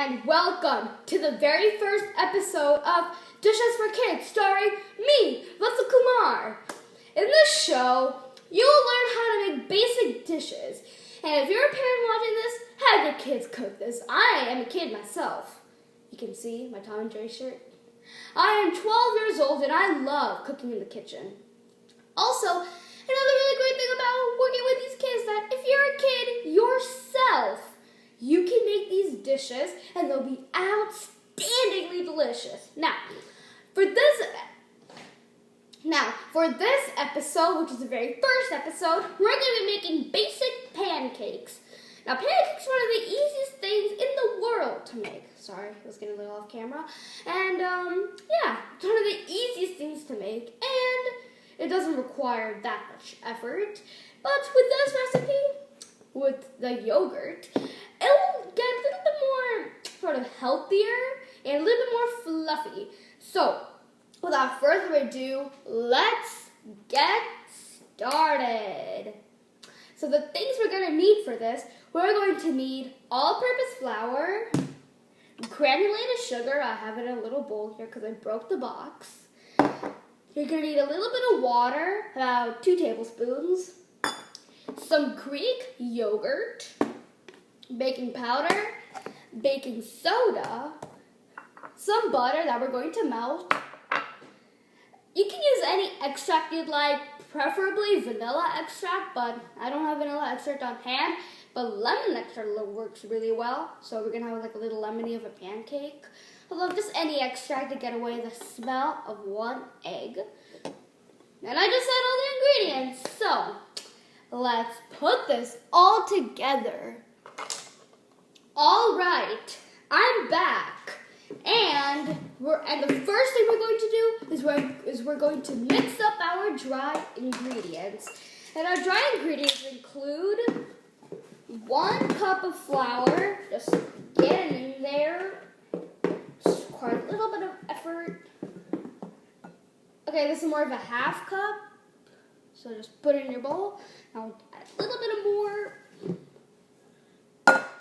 and welcome to the very first episode of Dishes for Kids, starring me, Vatsal Kumar. In this show, you'll learn how to make basic dishes. And if you're a parent watching this, have your kids cook this. I am a kid myself. You can see my Tom and Jerry shirt. I am 12 years old and I love cooking in the kitchen. Also, another really great thing about working with these kids is that if you're a kid yourself, you can make these dishes and they'll be outstandingly delicious. Now, for this episode, which is the very first episode, we're going to be making basic pancakes. Now, pancakes are one of the easiest things in the world to make. Sorry, I was getting a little off camera. And, it's one of the easiest things to make, and it doesn't require that much effort. But with this recipe, with the yogurt, it'll get a little bit more sort of healthier and a little bit more fluffy. So, without further ado, let's get started. So the things we're going to need for this, we're going to need all-purpose flour, granulated sugar. I have it in a little bowl here because I broke the box. You're going to need a little bit of water, about 2 tablespoons, some Greek yogurt, baking powder, baking soda, some butter that we're going to melt. You can use any extract you'd like, preferably vanilla extract, but I don't have vanilla extract on hand, but lemon extract works really well, so we're going to have like a little lemony of a pancake. I love just any extract to get away the smell of 1 egg. And I just said all the ingredients, so let's put this all together. All right, I'm back. And the first thing we're going to do is we're going to mix up our dry ingredients. And our dry ingredients include 1 cup of flour. Just get it in there. Just require a little bit of effort. Okay, this is more of a half cup. So just put it in your bowl. Now add a little bit of more.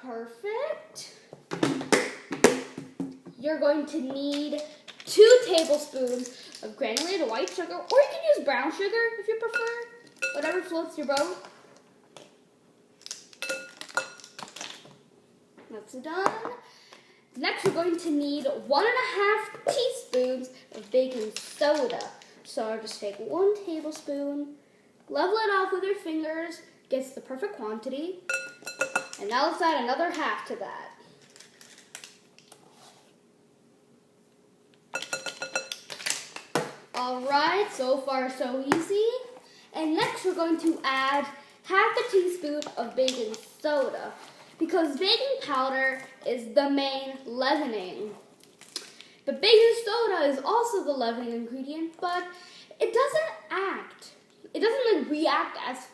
Perfect. You're going to need 2 tablespoons of granulated white sugar, or you can use brown sugar if you prefer, whatever floats your boat. That's done. Next, we're going to need 1.5 teaspoons of baking soda. So just take 1 tablespoon, level it off with your fingers, gets the perfect quantity, and now let's add another half to that. Alright, so far so easy. And next we're going to add half a teaspoon of baking soda because baking powder is the main leavening. But baking soda is also the leavening ingredient, but it doesn't react as,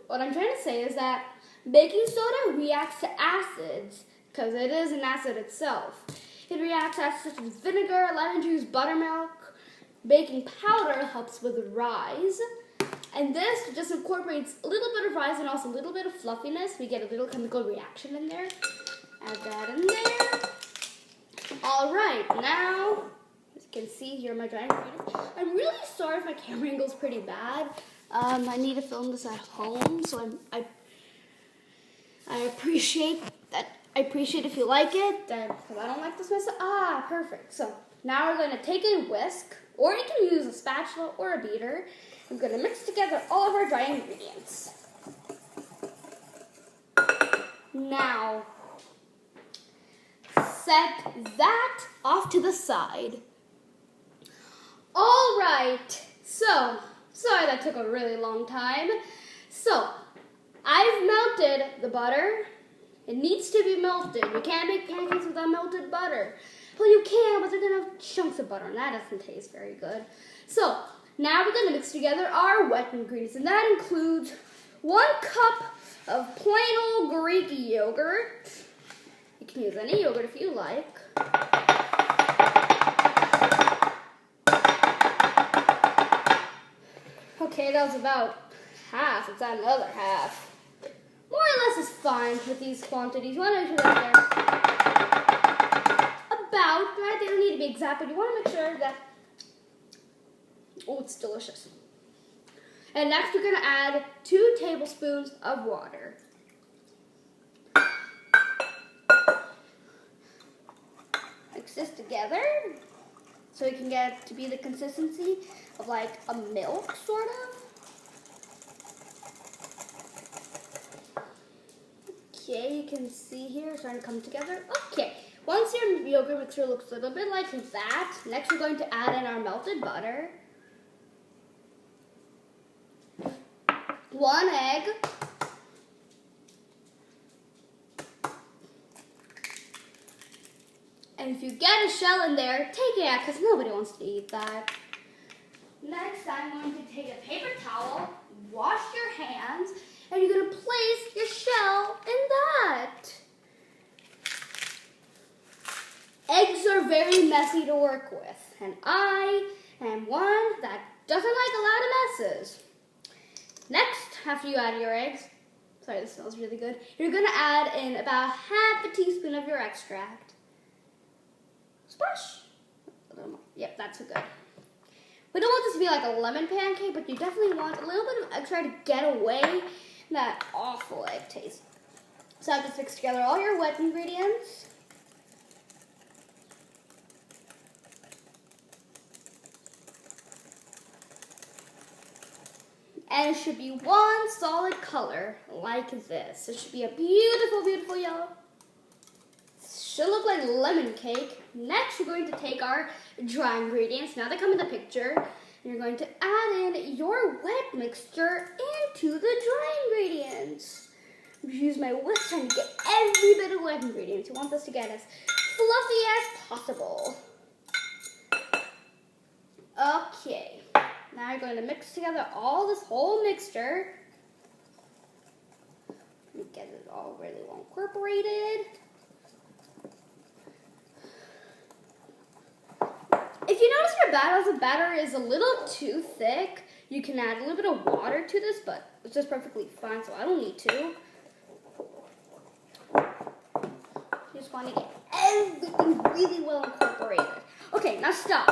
what I'm trying to say is that baking soda reacts to acids because it is an acid itself. It reacts to acids such as vinegar, lemon juice, buttermilk. Baking powder helps with rise. And this just incorporates a little bit of rise and also a little bit of fluffiness. We get a little chemical reaction in there. Add that in there. Alright, now, as you can see here, my dry ingredients. I'm really sorry if my camera angle is pretty bad. I need to film this at home, so I appreciate that. I appreciate if you like it, because I don't like this myself. Ah, perfect. So now we're going to take a whisk, or you can use a spatula or a beater. We're going to mix together all of our dry ingredients. Now, set that off to the side. All right, so, sorry that took a really long time. So, I've melted the butter. It needs to be melted. You can't make pancakes without melted butter. Well, you can, but they're going to have chunks of butter, and that doesn't taste very good. So, now we're going to mix together our wet ingredients, and that includes 1 cup of plain old Greek yogurt. You can use any yogurt if you like. Okay, that was about half. Let's add another half. more or less is fine with these quantities. You want to make sure that they're about right. They don't need to be exact, but you want to make sure that, oh, it's delicious. And next we're going to add 2 tablespoons of water. Mix this together so it can get to be the consistency of like a milk, sort of. Okay, you can see here it's starting to come together. Okay, once your yogurt mixture looks a little bit like that, next we're going to add in our melted butter, 1 egg, and if you get a shell in there, take it out because nobody wants to eat that. Next, I'm going to take a paper towel, wash your hands, and you're going to place your shell in that. Eggs are very messy to work with, and I am one that doesn't like a lot of messes. Next, after you add your eggs, sorry, this smells really good, you're going to add in about half a teaspoon of your extract. Splash. A little more. Yep, that's good. We don't want this to be like a lemon pancake, but you definitely want a little bit of extra to get away that awful egg taste. So I just mix together all your wet ingredients. And it should be one solid color like this. It should be a beautiful, beautiful yellow. It should look like lemon cake. Next, we're going to take our dry ingredients. Now they come in the picture. And you're going to add in your wet mixture into the dry ingredients. Use my whisk trying to get every bit of wet ingredients. You want this to get as fluffy as possible. Okay. Now you're going to mix together all this whole mixture. Get it all really well incorporated. If you notice your batter is a little too thick, you can add a little bit of water to this, but it's just perfectly fine, so I don't need to. You just want to get everything really well incorporated. Okay, now stop.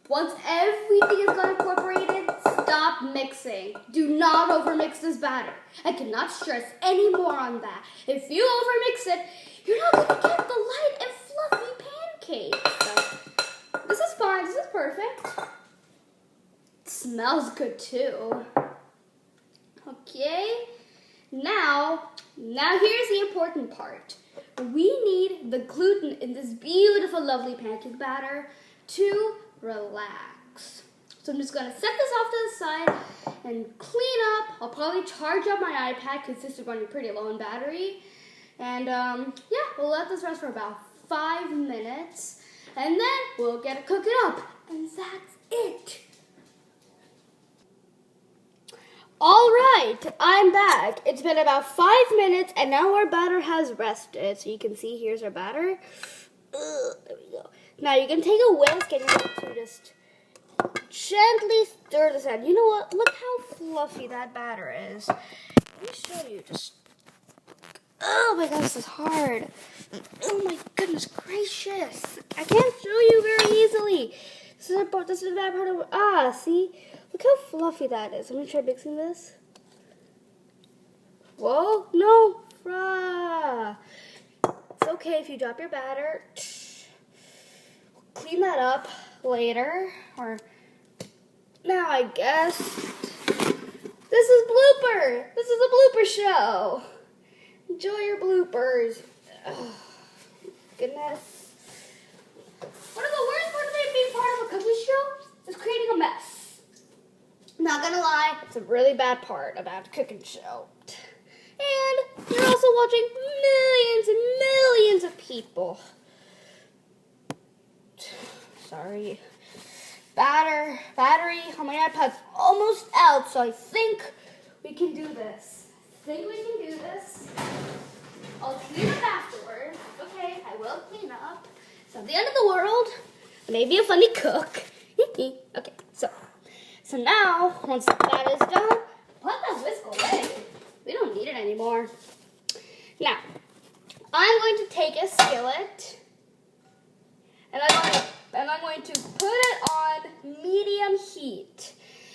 Once everything is got incorporated, stop mixing. Do not overmix this batter. I cannot stress any more on that. If you overmix it, you're not going to get the light and fluffy pancake. So, this is fine. This is perfect. It smells good too. Okay. Now here's the important part. We need the gluten in this beautiful, lovely pancake batter to relax. So I'm just going to set this off to the side and clean up. I'll probably charge up my iPad because this is running pretty low in battery. And yeah, we'll let this rest for about 5 minutes. And then we'll get it cooking up. And that's it. All right, I'm back. It's been about 5 minutes and now our batter has rested. So you can see here's our batter. There we go. Now you can take a whisk and you're going to just gently stir this out. You know what? Look how fluffy that batter is. Let me show you. Just, oh my gosh, this is hard. Oh my goodness gracious. I can't show you very easily. This is a bad part of, see? Look how fluffy that is. I'm going to try mixing this. Whoa, no. It's okay if you drop your batter. Clean that up later, or now I guess. This is blooper. This is a blooper show. Enjoy your bloopers. Oh, goodness. One of the worst parts of being part of a cooking show is creating a mess. Not gonna lie, it's a really bad part about a cooking show. And you're also watching millions and millions of people. Sorry. Battery on my iPad's almost out, so I think we can do this. I'll clean up afterwards. Okay, I will clean up. It's not the end of the world. Maybe a funny cook. Okay, so now, once that is done, put that whisk away. We don't need it anymore. Now, I'm going to take a skillet and I'm going to put it on medium heat.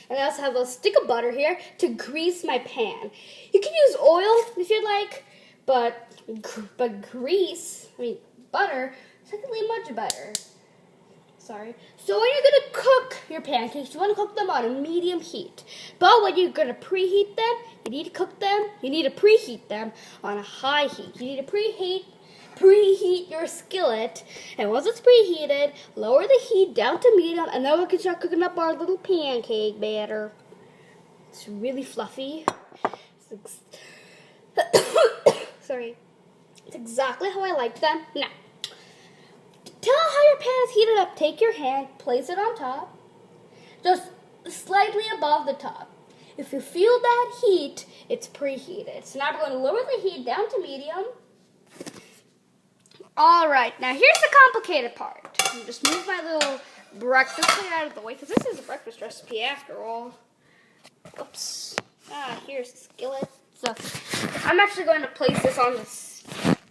And I also have a stick of butter here to grease my pan. You can use oil if you'd like, but butter is technically much better. Sorry. So when you're going to cook your pancakes, you want to cook them on a medium heat. But when you're going to preheat them, you need to preheat them on a high heat. You need to preheat your skillet, and once it's preheated, lower the heat down to medium, and then we can start cooking up our little pancake batter. It's really fluffy. Sorry. It's exactly how I like them. Now, to tell how your pan is heated up, take your hand, place it on top, just slightly above the top. If you feel that heat, it's preheated. So now we're going to lower the heat down to medium. Alright, now here's the complicated part. Just move my little breakfast plate out of the way, because this is a breakfast recipe after all. Oops. Here's the skillet. So, I'm actually going to place this on the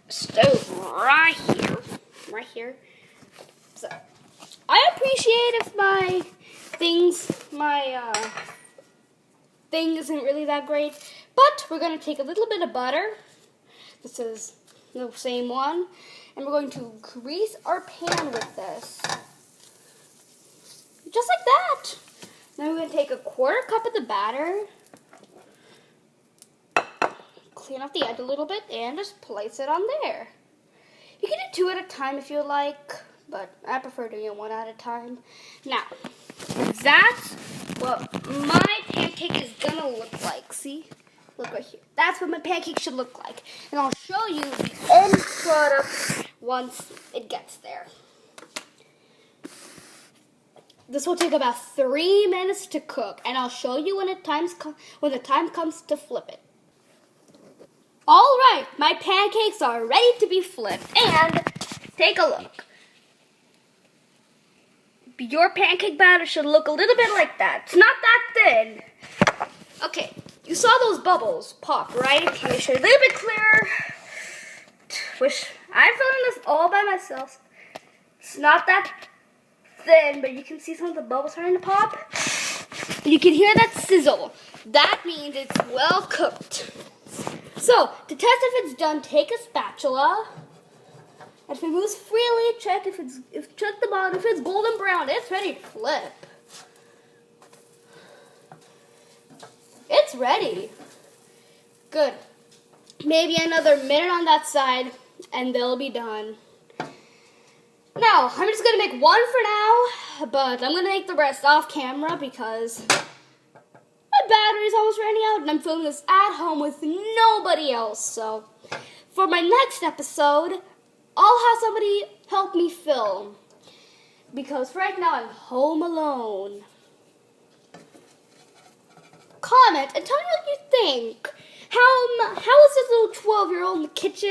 stove right here. So, I appreciate if my thing isn't really that great, but we're going to take a little bit of butter. This is the same one. And we're going to grease our pan with this. Just like that. Then we're going to take a 1/4 cup of the batter. Clean off the edge a little bit and just place it on there. You can do 2 at a time if you like, but I prefer doing it 1 at a time. Now, that's what my pancake is going to look like. See? Look right here. That's what my pancake should look like. And I'll show you the end product once it gets there. This will take about 3 minutes to cook, and I'll show you when the time comes to flip it. All right, my pancakes are ready to be flipped, and take a look. Your pancake batter should look a little bit like that. It's not that thin. Okay. You saw those bubbles pop, right? Let me show you a little bit clearer. Wish I'm filming this all by myself. It's not that thin, but you can see some of the bubbles starting to pop. You can hear that sizzle. That means it's well cooked. So, to test if it's done, take a spatula. And if it moves freely, check the bottom. If it's golden brown, it's ready to flip. It's ready. Good. Maybe another minute on that side, and they'll be done. Now, I'm just going to make one for now, but I'm going to make the rest off camera because my battery's almost running out, and I'm filming this at home with nobody else. So, for my next episode, I'll have somebody help me film because right now I'm home alone. Comment and tell me what you think. How is this little 12-year-old in the kitchen?